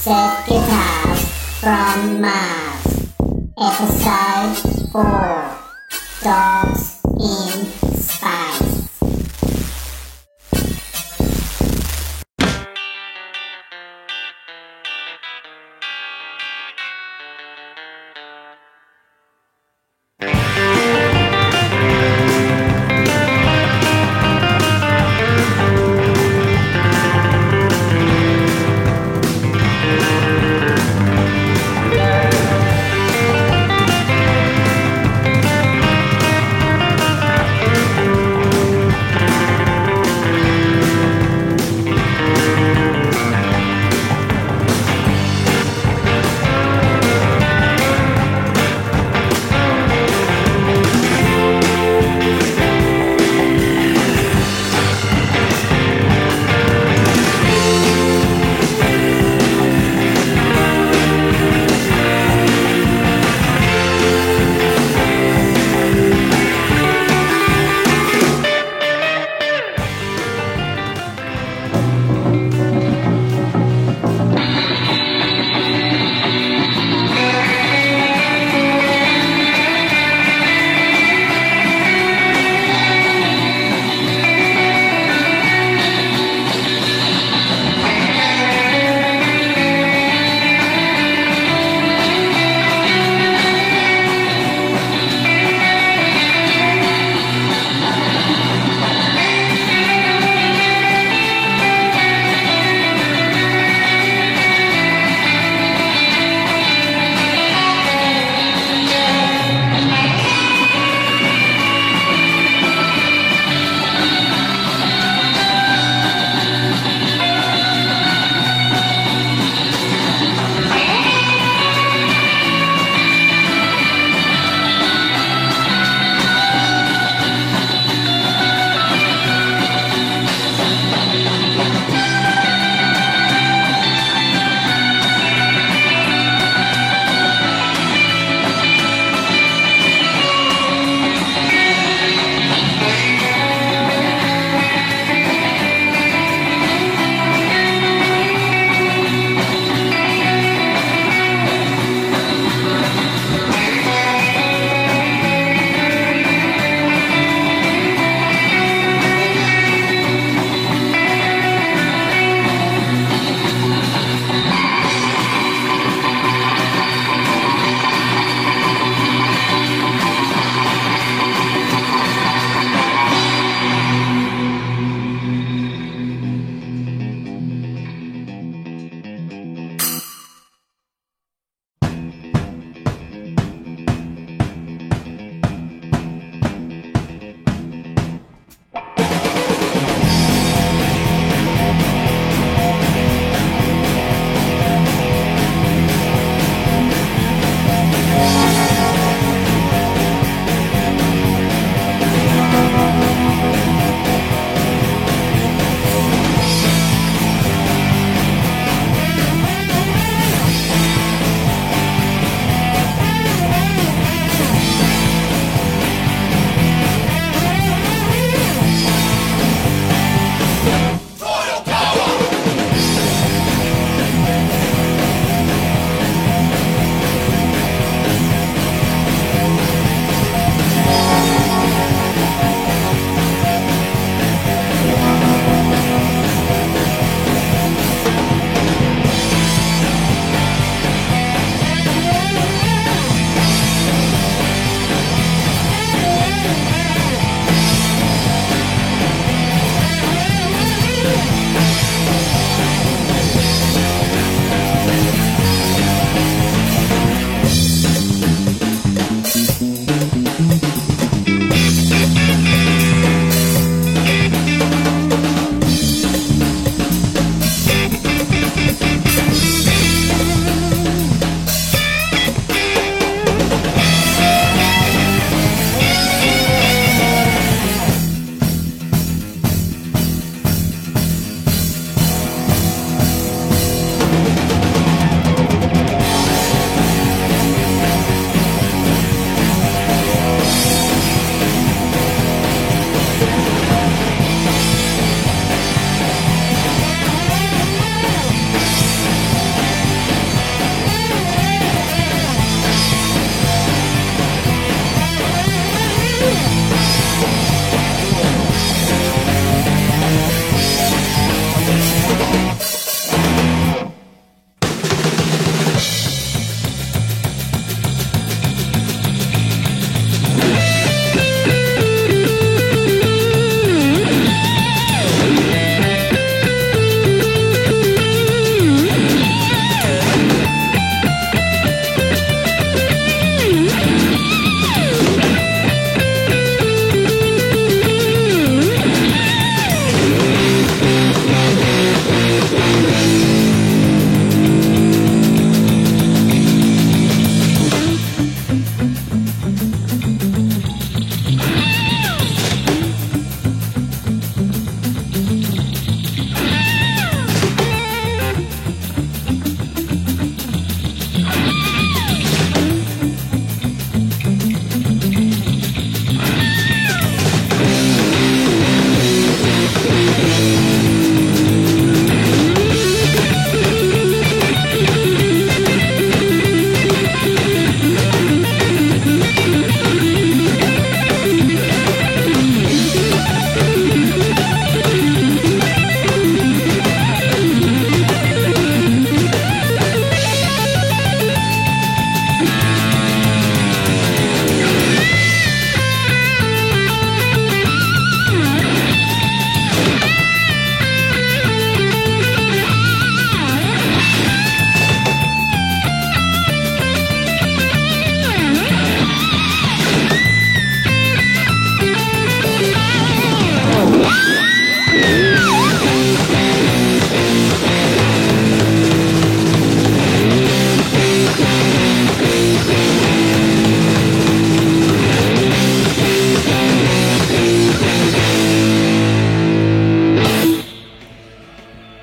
Set Guitars from Mars, Episode 4, Dogs in Space.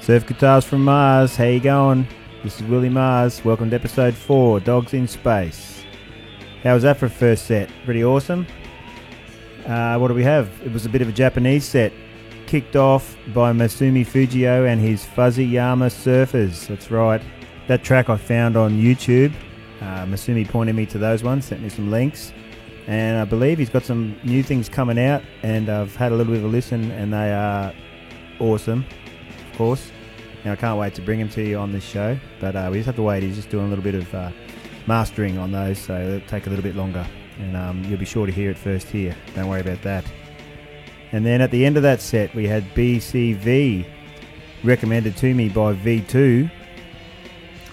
Surf Guitars from Mars, how you going? This is Willie Mars. Welcome to episode 4, Dogs in Space. How was that for a first set? Pretty awesome. What do we have? It was a bit of a Japanese set. Kicked off by Masumi Fujio and his Fuzzy Yama Surfers. That's right. That track I found on YouTube. Masumi pointed me to those ones, sent me some links. And I believe he's got some new things coming out, and I've had a little bit of a listen, and they are awesome, of course. And I can't wait to bring him to you on this show, but we just have to wait. He's just doing a little bit of mastering on those, so it'll take a little bit longer. And you'll be sure to hear it first here. Don't worry about that. And then at the end of that set, we had BCV, recommended to me by V2.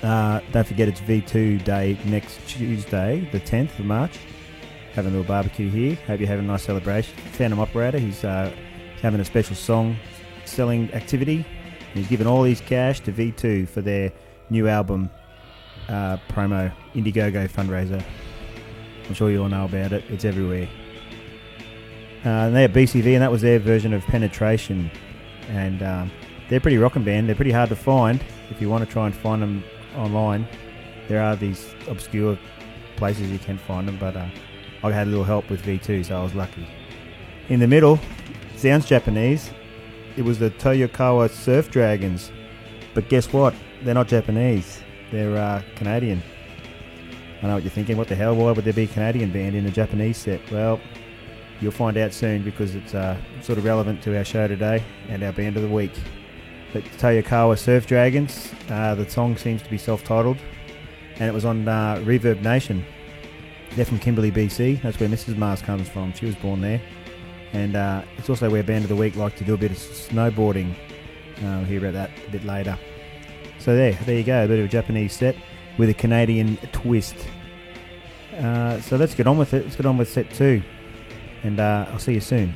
Don't forget it's V2 Day next Tuesday, the 10th of March. Having a little barbecue here. Hope you're having a nice celebration. Phantom Operator, he's having a special song selling activity. He's given all his cash to V2 for their new album promo, Indiegogo fundraiser. I'm sure you all know about it. It's everywhere. And they had BCV, and that was their version of Penetration. And they're a pretty rockin' band. They're pretty hard to find if you want to try and find them online. There are these obscure places you can find them, but I had a little help with V2, so I was lucky. In the middle, sounds Japanese. It was the Toyokawa Surf Dragons. But guess what? They're not Japanese. They're Canadian. I know what you're thinking. What the hell? Why would there be a Canadian band in a Japanese set? Well, you'll find out soon because it's sort of relevant to our show today and our band of the week. But Toyokawa Surf Dragons, the song seems to be self-titled, and it was on Reverb Nation. They're from Kimberley, BC. That's where Mrs. Mars comes from. She was born there. And it's also where Band of the Week like to do a bit of snowboarding. We'll hear about that a bit later. So there you go, a bit of a Japanese set with a Canadian twist. So let's get on with it. Let's get on with set 2. And I'll see you soon.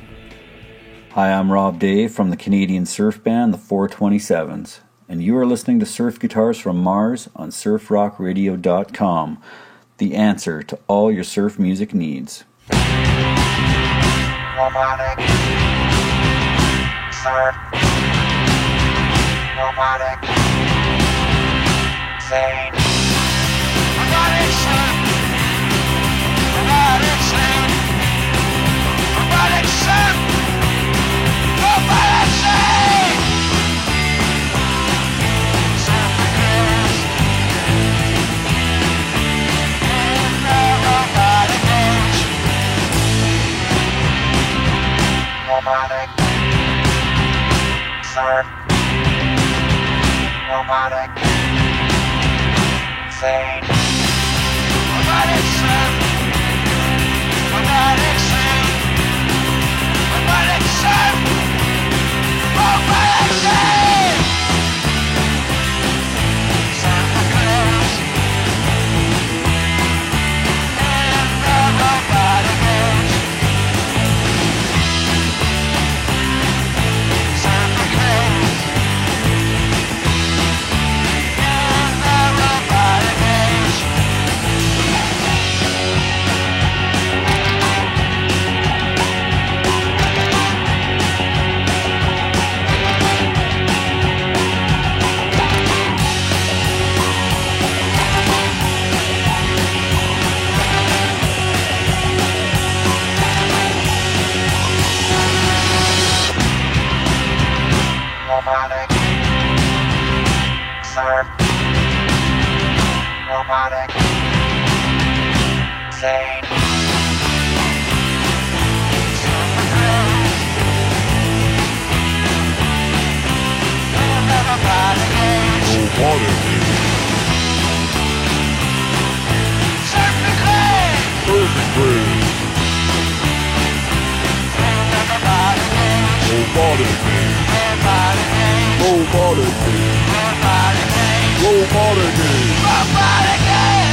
Hi, I'm Rob Dave from the Canadian surf band, the 427s. And you are listening to Surf Guitars from Mars on surfrockradio.com. The answer to all your surf music needs. Robotic surf, robotic zane, robotic surf, robotic zane, robotic surf, robotic zane. Surf the girls in the robotic age. Robotic surf, robotic zane, robotic surf, robotic zane, robotic surf, robotic zane. Surf the girls in the robotic age. Surf the girls in the robotic age. Robotic surf, robotic zane. Surf the girls in the robotic age. Surf the girls in the robotic age. Robotic age. Robotic age. Robotic age.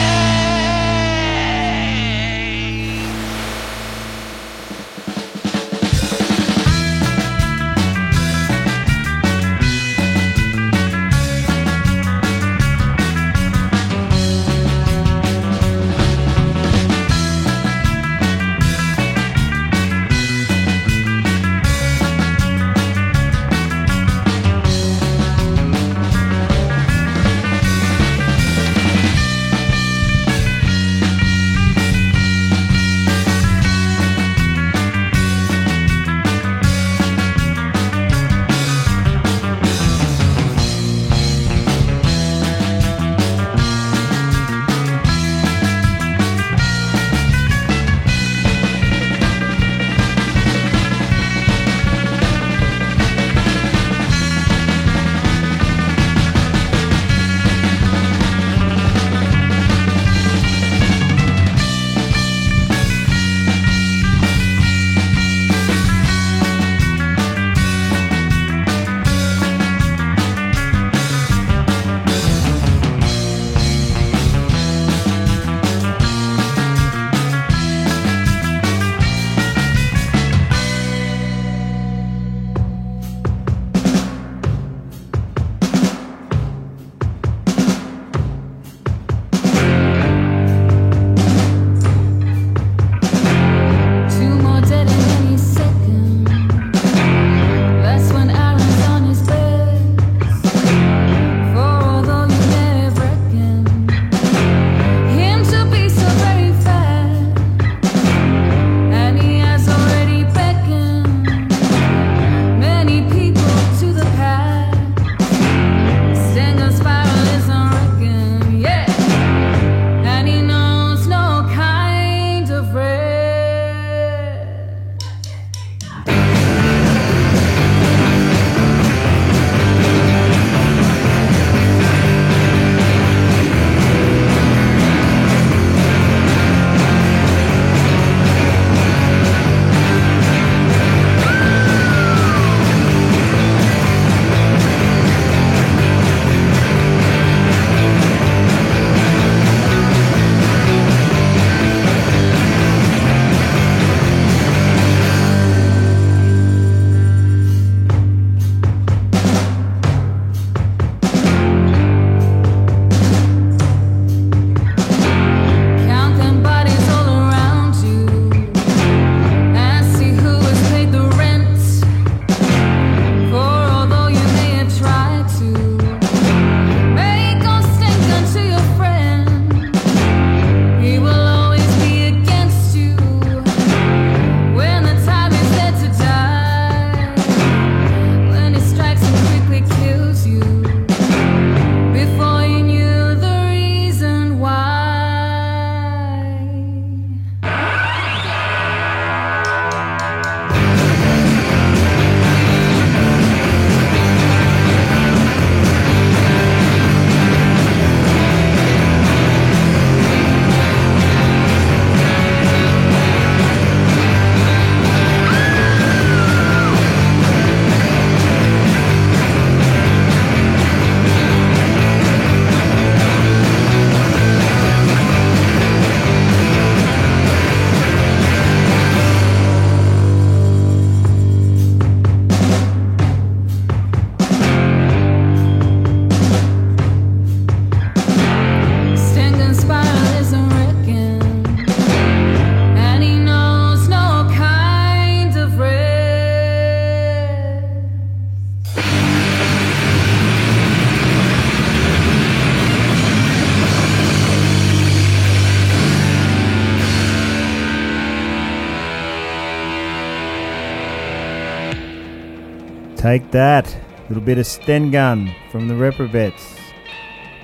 Take that. Little bit of Stengun from the Reprobates.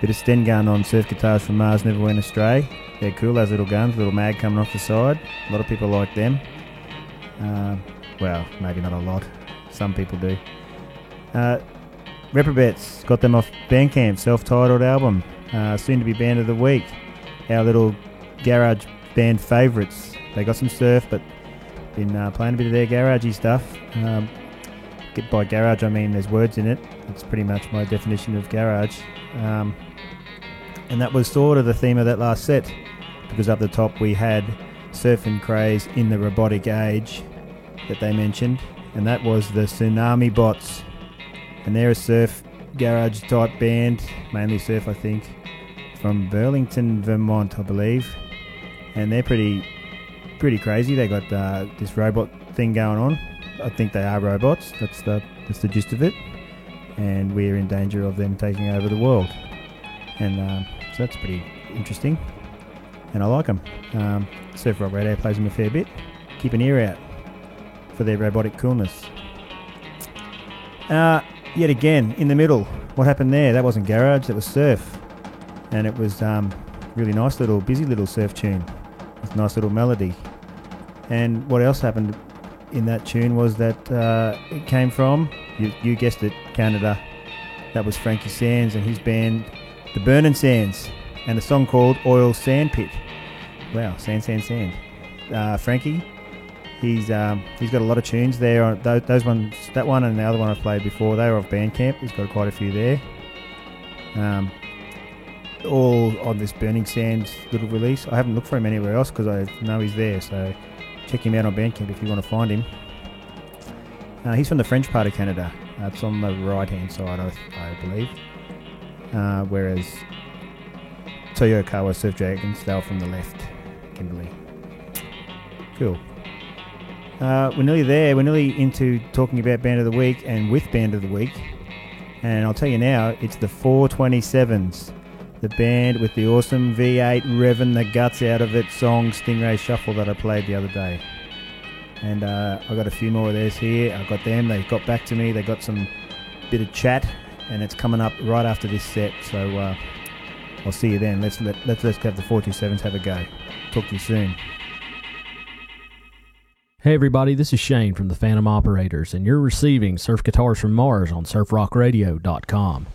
Bit of Stengun on Surf Guitars from Mars Never Went Astray. They're cool, those little guns, little mag coming off the side. A lot of people like them. Well, maybe not a lot. Some people do. Reprobates, got them off Bandcamp, self-titled album. Soon to be Band of the Week. Our little garage band favourites. They got some surf, but been playing a bit of their garagey stuff. By garage, I mean there's words in it. That's pretty much my definition of garage. And that was sort of the theme of that last set, because up the top we had Surfing Craze in the Robotic Age that they mentioned, and that was the Tsunami Bots. And they're a surf garage type band, mainly surf I think, from Burlington, Vermont I believe. And they're pretty crazy. They got this robot thing going on. I think they are robots. That's the gist of it. And we're in danger of them taking over the world. And so that's pretty interesting. And I like them. Surf Rock Radio plays them a fair bit. Keep an ear out for their robotic coolness. Yet again, in the middle, what happened there? That wasn't garage, that was surf. And it was really nice little, busy little surf tune with a nice little melody. And what else happened in that tune was that it came from, you guessed it, Canada. That was Frankie Sands and his band, The Burnin' Sands, and a song called Oil Sandpit. Wow, sand. Frankie, he's got a lot of tunes there. Those ones, that one and the other one I played before, they were off Bandcamp. He's got quite a few there. All on this Burning Sands little release. I haven't looked for him anywhere else because I know he's there, so check him out on Bandcamp if you want to find him. He's from the French part of Canada. It's on the right-hand side, I believe. Whereas Toyokawa Surf Dragons, they're from the left, Kimberley. Cool. We're nearly there. We're nearly into talking about Band of the Week and with Band of the Week. And I'll tell you now, it's the 427s. The band with the awesome V8 revving the guts out of it song Stingray Shuffle that I played the other day. And I got a few more of theirs here. I got them. They got back to me. They got some bit of chat, and it's coming up right after this set. So I'll see you then. Let's have the 427s have a go. Talk to you soon. Hey everybody, this is Shane from the Phantom Operators, and you're receiving Surf Guitars from Mars on surfrockradio.com.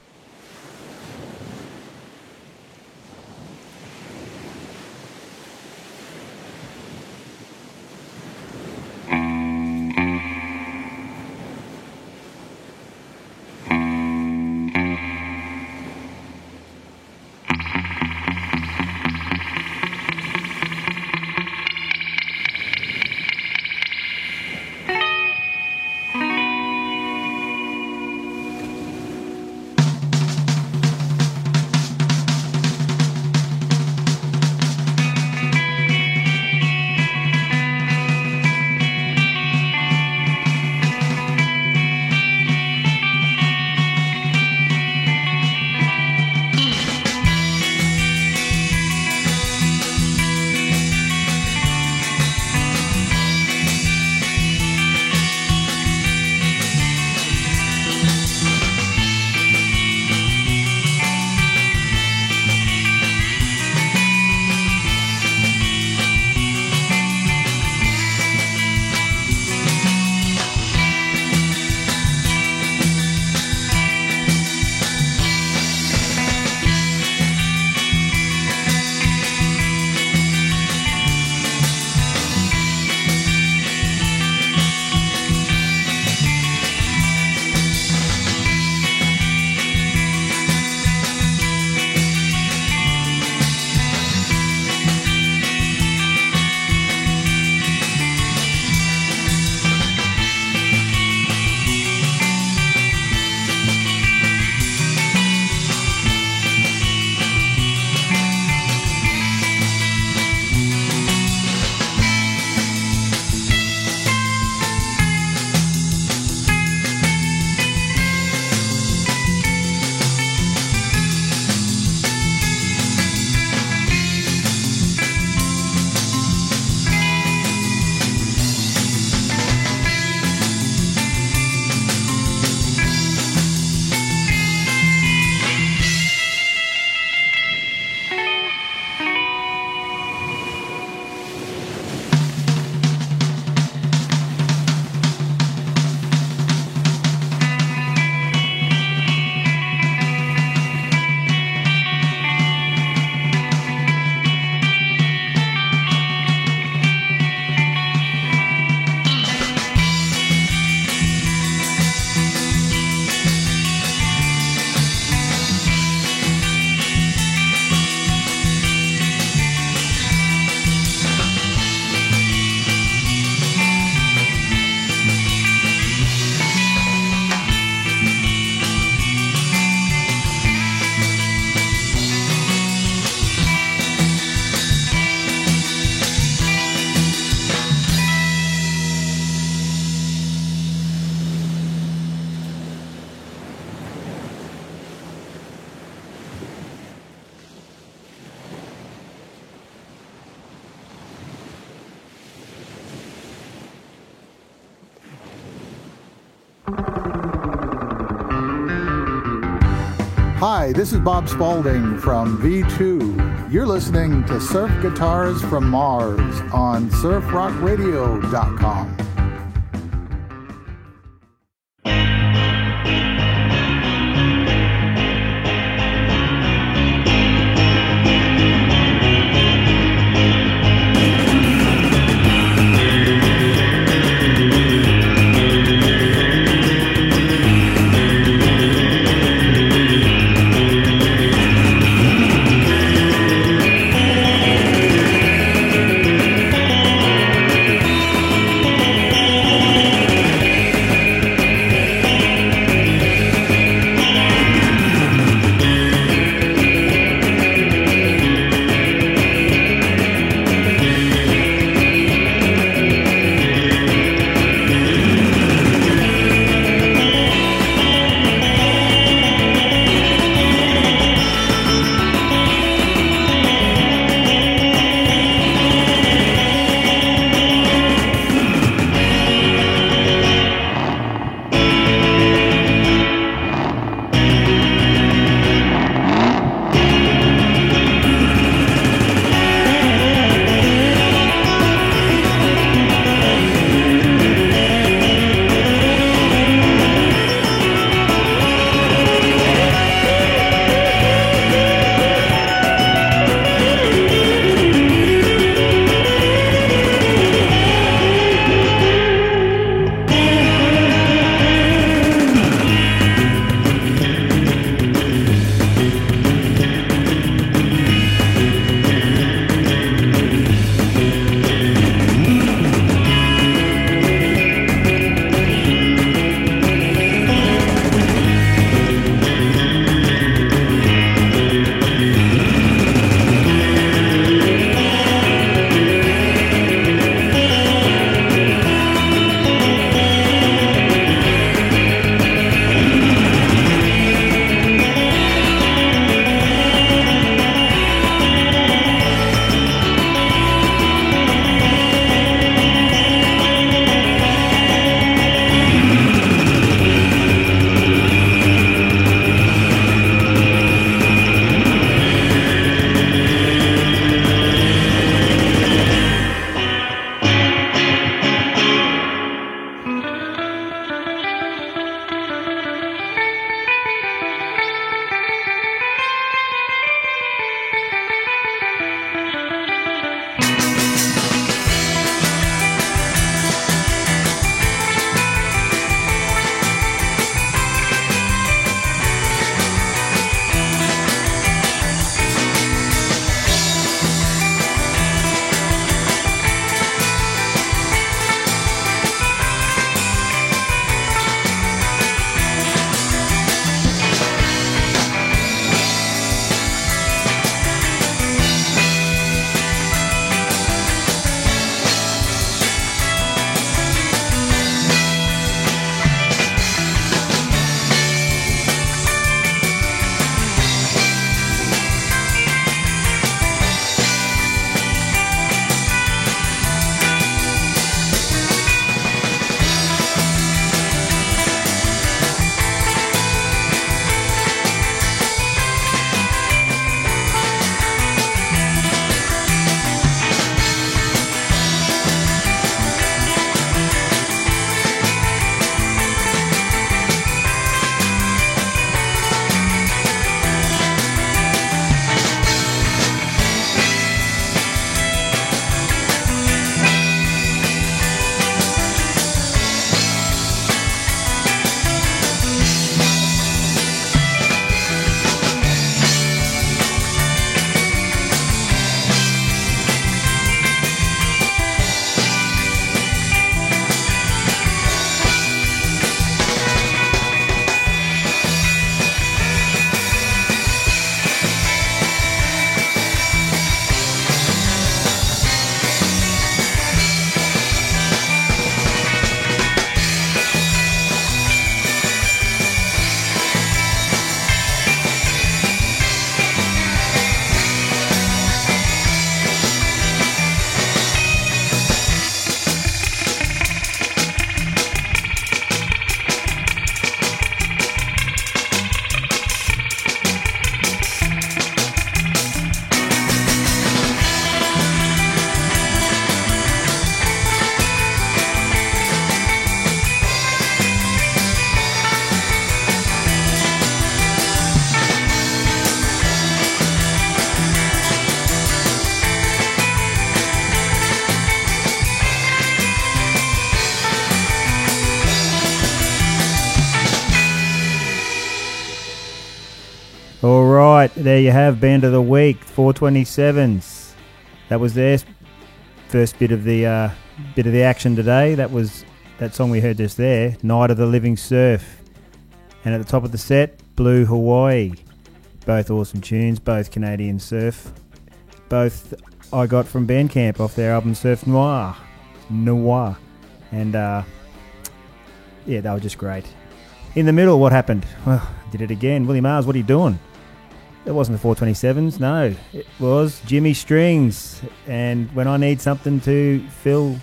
Hi, this is Bob Spaulding from V2. You're listening to Surf Guitars from Mars on surfrockradio.com. right, there you have Band of the Week, 427s. That was their first bit of the action today. That was that song we heard just there, Night of the Living Surf. And at the top of the set, Blue Hawaii. Both awesome tunes, both Canadian surf. Both I got from Bandcamp off their album Surf Noir. And yeah, they were just great. In the middle, what happened? Well, did it again. Willie Mars, what are you doing? It wasn't the 427s, no. It was Jimmy Strings. And when I need something to fill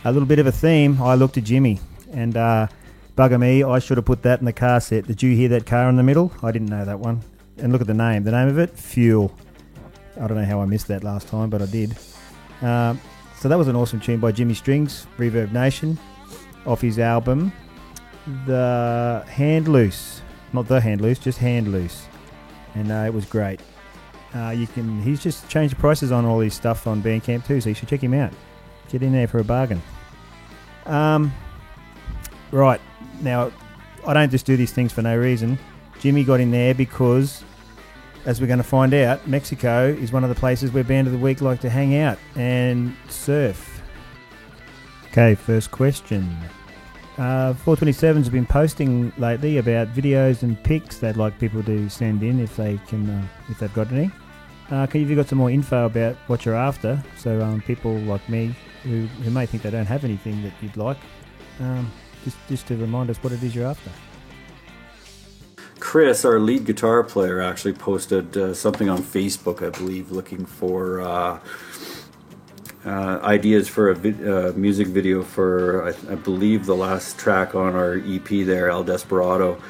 a little bit of a theme, I look to Jimmy. And bugger me, I should have put that in the car set. Did you hear that car in the middle? I didn't know that one. And look at the name. The name of it, Fuel. I don't know how I missed that last time, but I did. So that was an awesome tune by Jimmy Strings, Reverb Nation, off his album, The Hand Loose. Not The Hand Loose, just Hand Loose. And it was great. He's just changed the prices on all his stuff on Bandcamp too, so you should check him out. Get in there for a bargain. Right, now, I don't just do these things for no reason. Jimmy got in there because, as we're going to find out, Mexico is one of the places where Band of the Week like to hang out and surf. Okay, first question. 427s have been posting lately about videos and pics they'd like people to send in if they can, if they've got any. Have you got some more info about what you're after? So people like me who may think they don't have anything that you'd like, just to remind us what it is you're after. Chris, our lead guitar player, actually posted something on Facebook, I believe, looking for ideas for a music video for, I believe, the last track on our EP there, El Desperado.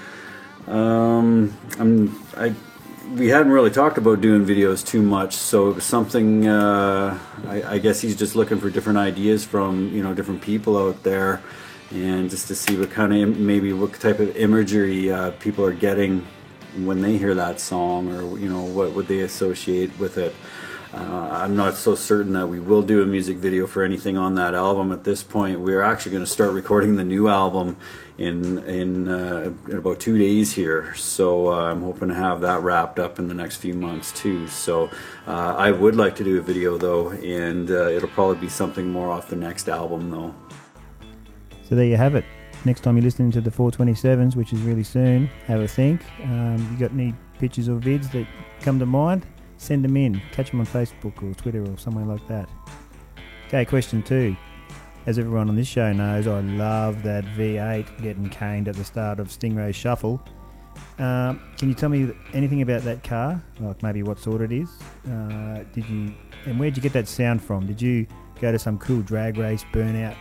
We hadn't really talked about doing videos too much, so it was something, I guess he's just looking for different ideas from, different people out there, and just to see what kind of, maybe what type of imagery people are getting when they hear that song, or, what would they associate with it. I'm not so certain that we will do a music video for anything on that album at this point. We're actually going to start recording the new album in about 2 days here, so I'm hoping to have that wrapped up in the next few months too. So I would like to do a video though, and it'll probably be something more off the next album though. So there you have it. Next time you're listening to the 427s, which is really soon, have a think. You got any pictures or vids that come to mind? Send them in. Catch them on Facebook or Twitter or somewhere like that. Okay, question 2. As everyone on this show knows, I love that V8 getting caned at the start of Stingray Shuffle. Can you tell me anything about that car? Like maybe what sort it is? And where'd you get that sound from? Did you go to some cool drag race burnout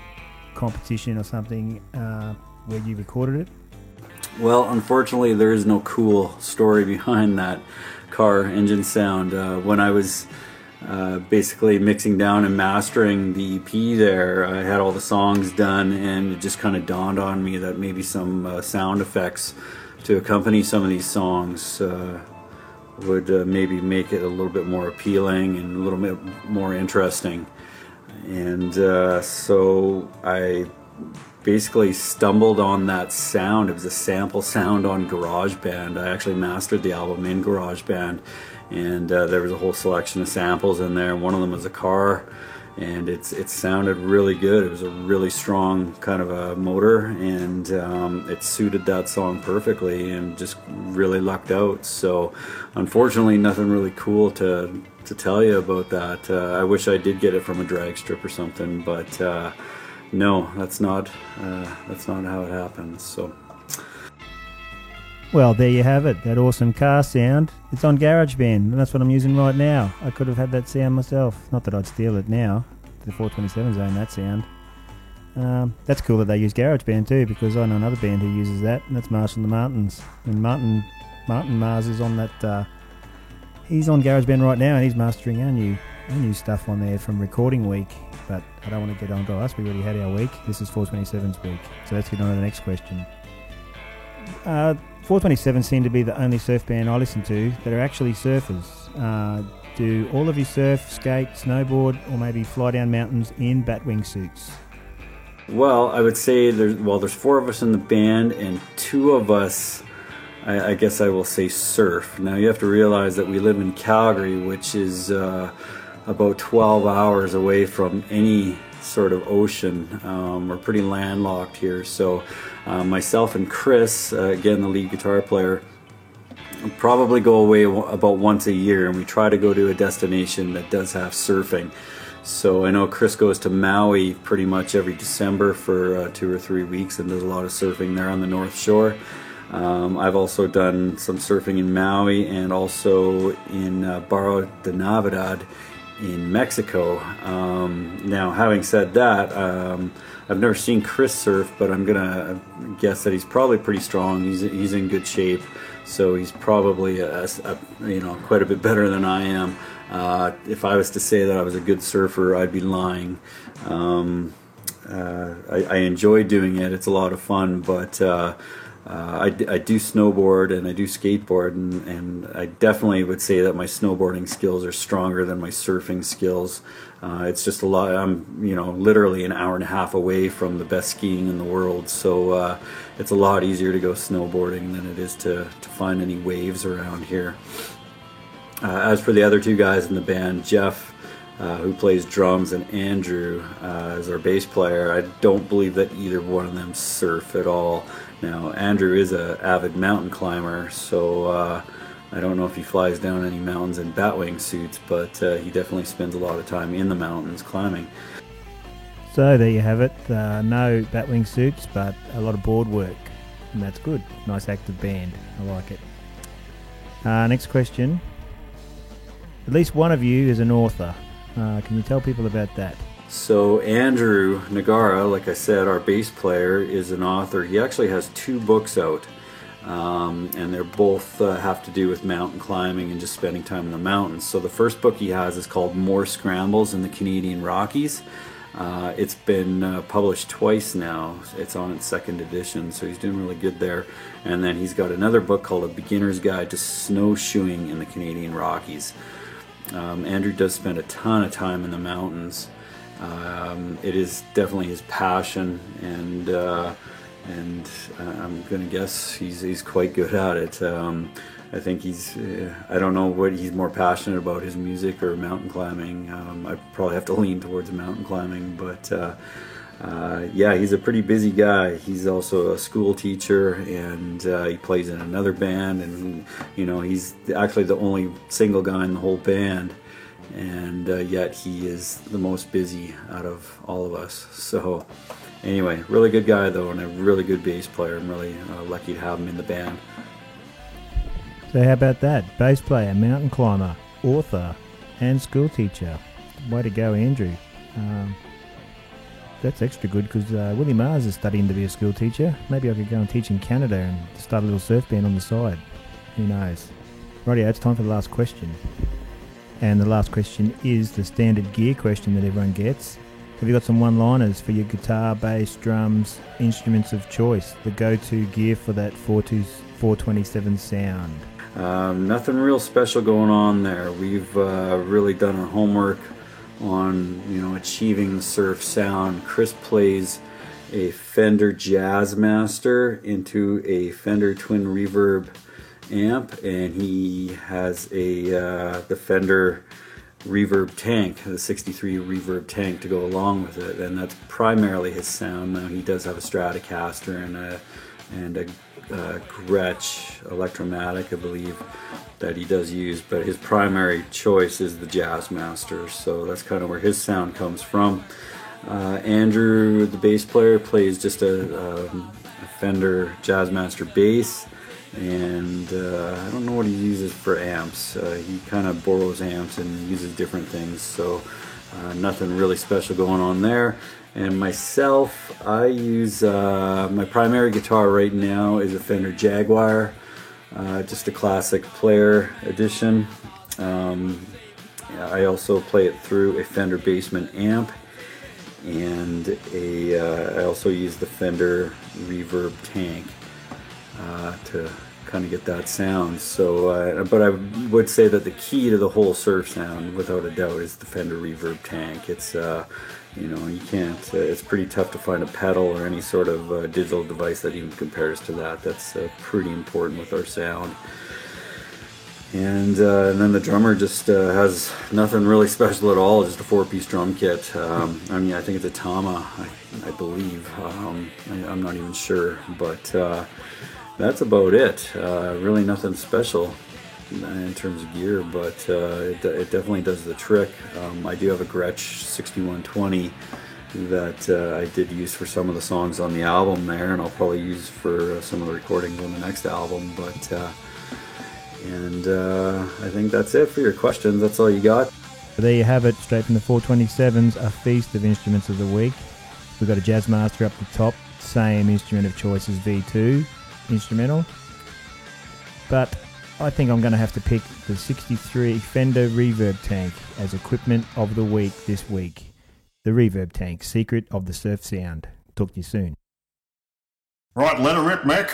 competition or something where you recorded it? Well, unfortunately, there is no cool story behind that car engine sound. When I was basically mixing down and mastering the EP there, I had all the songs done, and it just kind of dawned on me that maybe some sound effects to accompany some of these songs would maybe make it a little bit more appealing and a little bit more interesting. And so I basically stumbled on that sound. It was a sample sound on GarageBand. I actually mastered the album in GarageBand, and there was a whole selection of samples in there. One of them was a car, and it sounded really good. It was a really strong kind of a motor, and it suited that song perfectly, and just really lucked out. So unfortunately, nothing really cool to tell you about that. I wish I did get it from a drag strip or something, but no, that's not how it happens. So, well, there you have it. That awesome car sound. It's on GarageBand, and that's what I'm using right now. I could have had that sound myself. Not that I'd steal it now. The 427s own that sound. That's cool that they use GarageBand too, because I know another band who uses that, and that's Marshall and the Martins. And Martin Mars is on that. He's on GarageBand right now, and he's mastering our new stuff on there from Recording Week. But I don't want to get on to us. We already had our week. This is 427's week. So let's get on to the next question. 427 seem to be the only surf band I listen to that are actually surfers. Do all of you surf, skate, snowboard, or maybe fly down mountains in batwing suits? Well, I would say there's 4 of us in the band, and 2 of us I guess I will say surf. Now you have to realize that we live in Calgary, which is about 12 hours away from any sort of ocean. We're pretty landlocked here. So myself and Chris, again the lead guitar player, probably go away about once a year, and we try to go to a destination that does have surfing. So I know Chris goes to Maui pretty much every December for 2 or 3 weeks and does a lot of surfing there on the North Shore. I've also done some surfing in Maui and also in Barra de Navidad in Mexico. Now, having said that, I've never seen Chris surf, but I'm gonna guess that he's probably pretty strong. He's in good shape, so he's probably quite a bit better than I am. If I was to say that I was a good surfer, I'd be lying. I enjoy doing it. It's a lot of fun, but I do snowboard and I do skateboard, and I definitely would say that my snowboarding skills are stronger than my surfing skills. It's just a lot. I'm literally an hour and a half away from the best skiing in the world, so it's a lot easier to go snowboarding than it is to find any waves around here. As for the other two guys in the band, Jeff, who plays drums, and Andrew is our bass player, I don't believe that either one of them surf at all. Now, Andrew is an avid mountain climber, so I don't know if he flies down any mountains in batwing suits, but he definitely spends a lot of time in the mountains climbing. So there you have it. No batwing suits, but a lot of board work, and that's good. Nice active band. I like it. Next question. At least one of you is an author. Can you tell people about that? So Andrew Nagara, like I said, our bass player, is an author. He actually has 2 books out, and they're both have to do with mountain climbing and just spending time in the mountains. So the first book he has is called More Scrambles in the Canadian Rockies. It's been published twice now. It's on its 2nd edition, so he's doing really good there. And then he's got another book called A Beginner's Guide to Snowshoeing in the Canadian Rockies. Andrew does spend a ton of time in the mountains. It is definitely his passion, and I'm going to guess he's quite good at it. I think I don't know what he's more passionate about, his music or mountain climbing. I probably have to lean towards mountain climbing, but yeah, he's a pretty busy guy. He's also a school teacher, and he plays in another band, and he's actually the only single guy in the whole band, and yet he is the most busy out of all of us. So anyway, really good guy though, and a really good bass player. I'm really lucky to have him in the band. So how about that? Bass player, mountain climber, author, and school teacher. Way to go, Andrew. That's extra good because Willie Mars is studying to be a school teacher. Maybe I could go and teach in Canada and start a little surf band on the side. Who knows? Rightio, it's time for the last question. And the last question is the standard gear question that everyone gets. Have you got some one-liners for your guitar, bass, drums, instruments of choice? The go-to gear for that 427 sound? Nothing real special going on there. We've really done our homework on achieving the surf sound. Chris plays a Fender Jazzmaster into a Fender Twin Reverb amp, and he has the Fender reverb tank, the 63 reverb tank to go along with it, and that's primarily his sound. Now he does have a Stratocaster and a Gretsch Electromatic, I believe, that he does use, but his primary choice is the Jazzmaster, so that's kind of where his sound comes from. Andrew, the bass player, plays just a Fender Jazzmaster bass, and I don't know what he uses for amps. He kind of borrows amps and uses different things, so nothing really special going on there. And myself, I use my primary guitar right now is a Fender Jaguar, just a classic player edition. I also play it through a Fender Bassman amp, and I also use the Fender Reverb tank to kind of get that sound. So, but I would say that the key to the whole surf sound, without a doubt, is the Fender Reverb tank. You know, you can't. It's pretty tough to find a pedal or any sort of digital device that even compares to that. That's pretty important with our sound. And then the drummer just has nothing really special at all. Just a 4-piece drum kit. I mean, I think it's a Tama, I believe. I'm not even sure, but that's about it. Really nothing special in terms of gear, but it definitely does the trick. I do have a Gretsch 6120 that I did use for some of the songs on the album there, and I'll probably use for some of the recordings on the next album. But I think that's it for your questions. That's all you got. There you have it, straight from the 427s, a feast of instruments of the week. We've got a Jazzmaster up the top, same instrument of choice as V2 instrumental. But I think I'm going to have to pick the 63 Fender Reverb Tank as equipment of the week this week. The Reverb Tank, secret of the surf sound. Talk to you soon. Right, let her rip, Mick.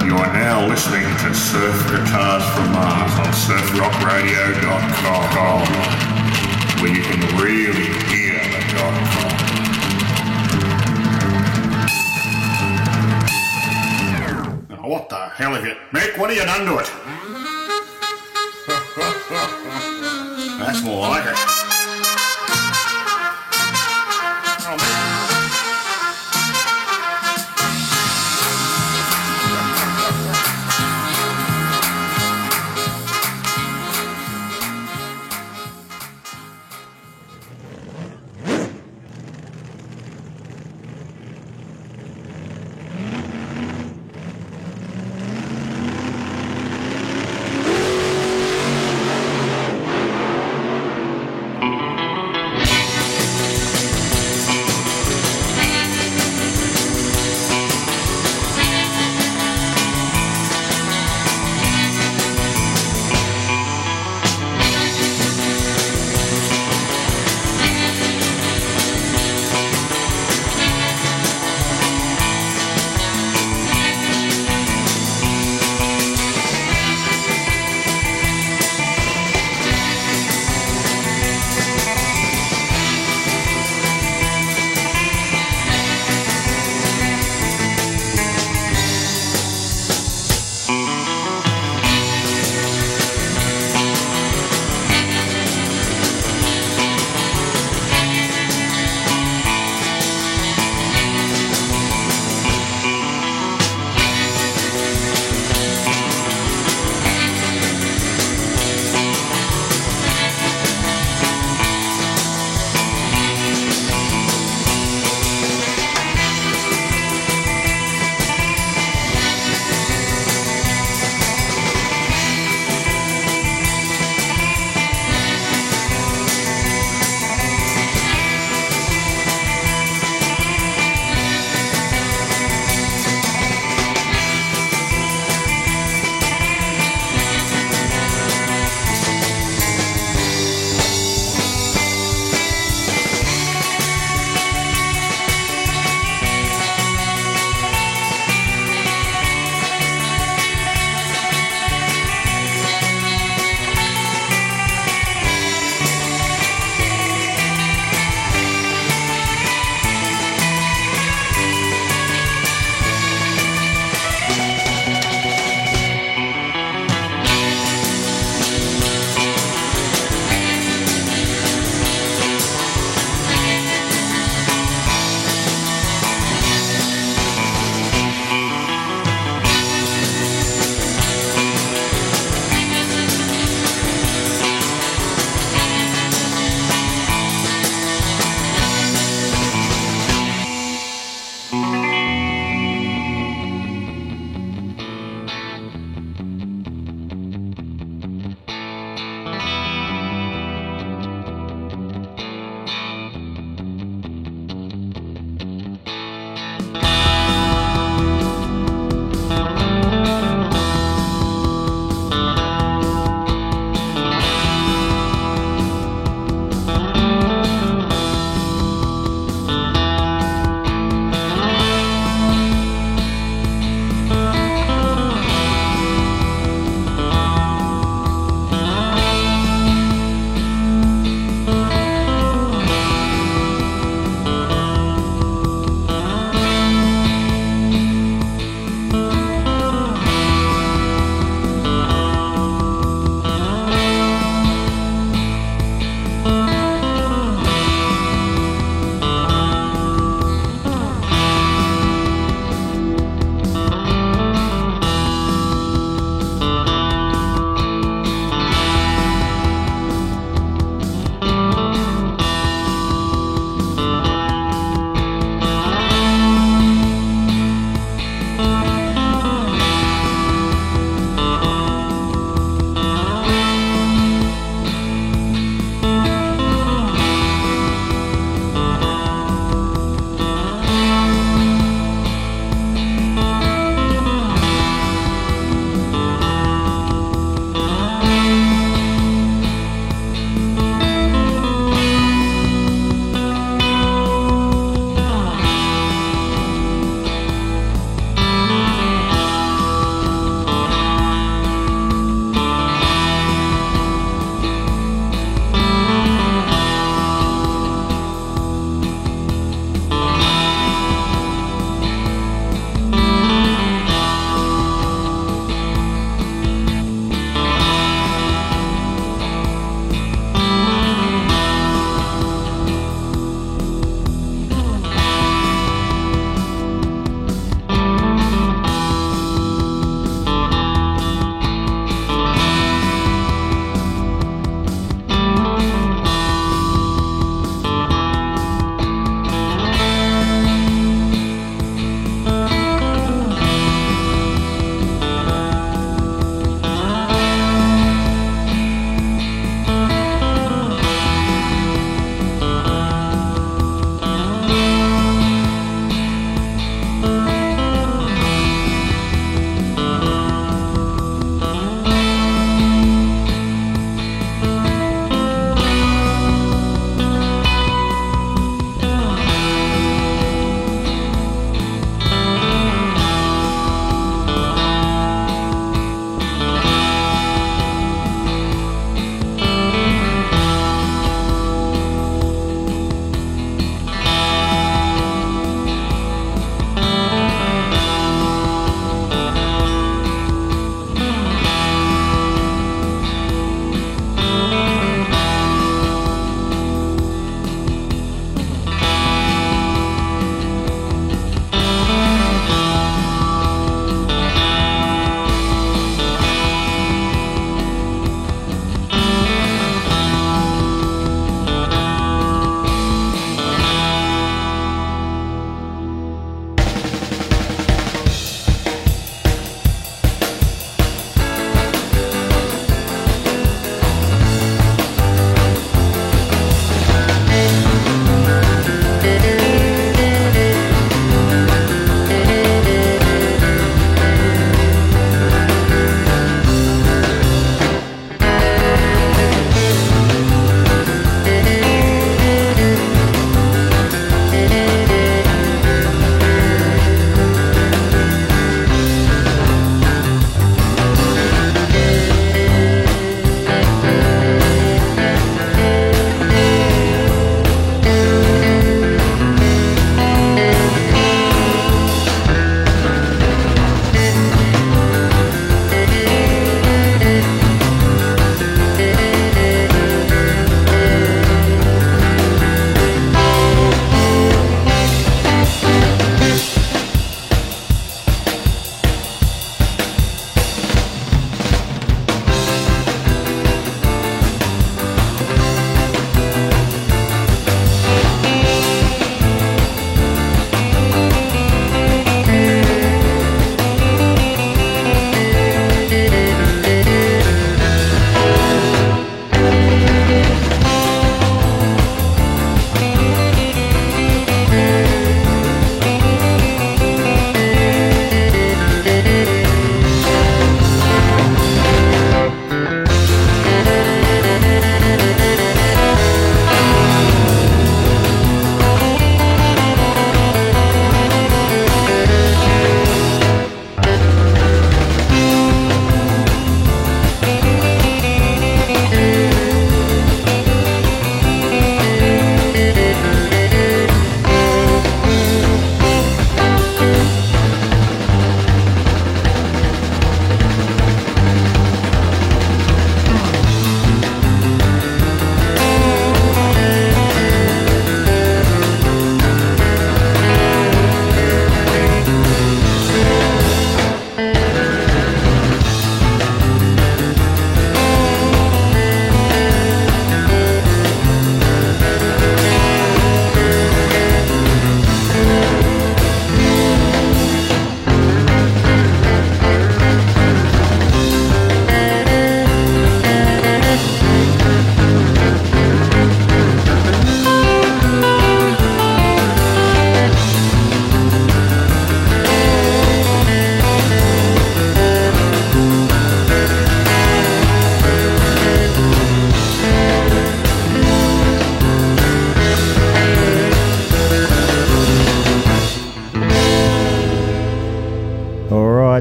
You are now listening to Surf Guitars from Mars on surfrockradio.com, where you can really hear the .com. Oh, what the hell have you... Mick, what have you done to it? That's more like it. Oh, Mick.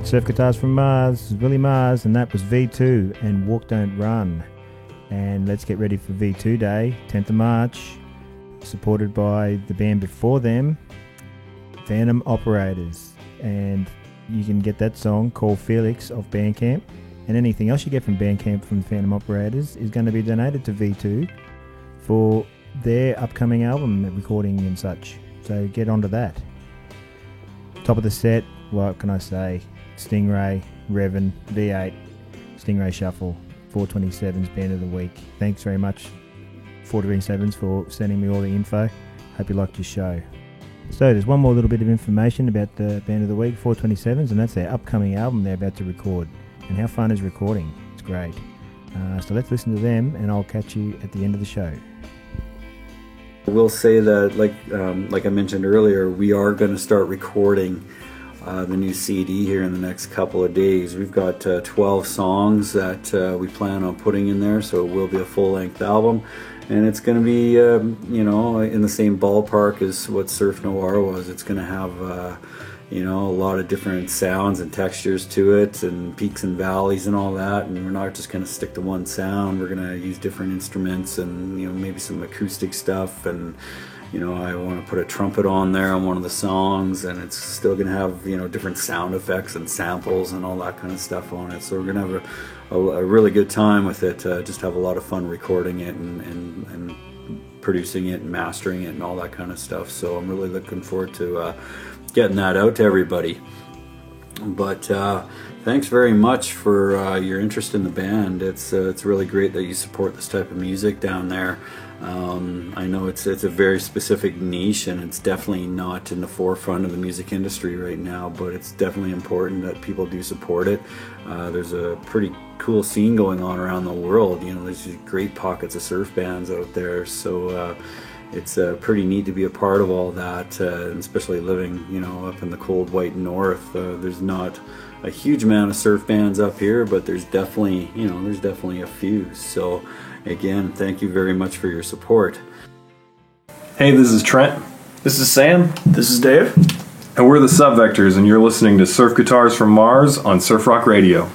right, Surf Guitars from Mars, this is Willie Mars, and that was V2 and Walk Don't Run. And let's get ready for V2 Day, 10th of March, supported by the band before them, Phantom Operators. And you can get that song, Call Felix, off Bandcamp. And anything else you get from Bandcamp from Phantom Operators is going to be donated to V2 for their upcoming album recording and such. So get onto that. Top of the set, what can I say? Stingray, Revan, V8, Stingray Shuffle, 427's Band of the Week. Thanks very much, 427's, for sending me all the info. Hope you liked your show. So there's one more little bit of information about the Band of the Week, 427's, and that's their upcoming album they're about to record. And how fun is recording? It's great. So let's listen to them, and I'll catch you at the end of the show. I will say that, like I mentioned earlier, we are going to start recording the new CD here in the next couple of days. We've got 12 songs that we plan on putting in there, so it will be a full-length album. And it's going to be, in the same ballpark as what Surf Noir was. It's going to have, a lot of different sounds and textures to it, and peaks and valleys and all that. And we're not just going to stick to one sound. We're going to use different instruments and, maybe some acoustic stuff. And, I want to put a trumpet on there on one of the songs, and it's still going to have, different sound effects and samples and all that kind of stuff on it. So we're going to have a really good time with it. Just have a lot of fun recording it and producing it and mastering it and all that kind of stuff. So I'm really looking forward to getting that out to everybody. But thanks very much for your interest in the band. It's really great that you support this type of music down there. I know it's a very specific niche, and it's definitely not in the forefront of the music industry right now, but it's definitely important that people do support it. There's a pretty cool scene going on around the world. There's these great pockets of surf bands out there, so it's pretty neat to be a part of all that, and especially living, up in the cold white north. There's not a huge amount of surf bands up here, but there's definitely a few. So again, thank you very much for your support. Hey, this is Trent. This is Sam. This is Dave. And we're the Subvectors, and you're listening to Surf Guitars from Mars on Surf Rock Radio.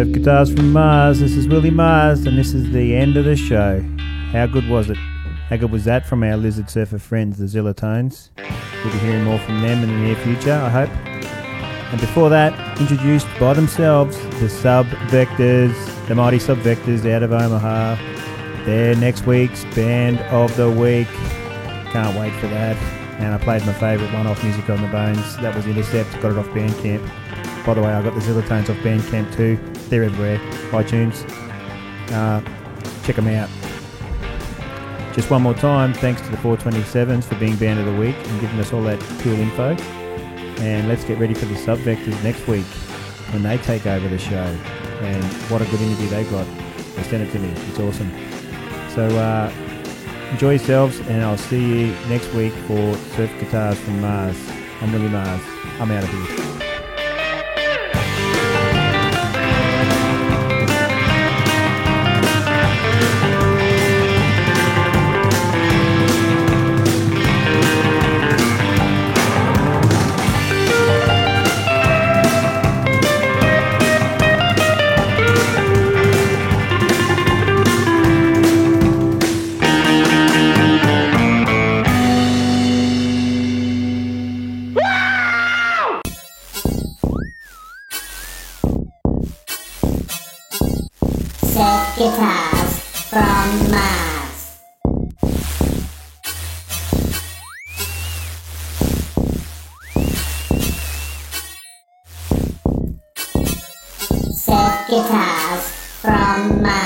Surf Guitars from Mars. This is Willie Mars, and this is the end of the show. How good was it? How good was that from our lizard surfer friends, the Zillatones? We'll be hearing more from them in the near future, I hope. And before that, introduced by themselves, the Sub-Vectors, the mighty Sub-Vectors out of Omaha. They're next week's Band of the Week. Can't wait for that. And I played my favourite one-off Music on the Bones. That was Intercept, got it off Bandcamp. By the way, I got the Zillatones off Bandcamp too. They're everywhere. iTunes. Check them out. Just one more time, thanks to the 427s for being Band of the Week and giving us all that cool info. And let's get ready for the Sub-Vectors next week when they take over the show. And what a good interview they got. They sent it to me. It's awesome. So enjoy yourselves, and I'll see you next week for Surf Guitars from Mars. I'm Willie Mars. I'm out of here. Surf Guitars from Mars. Surf Guitars from Mars.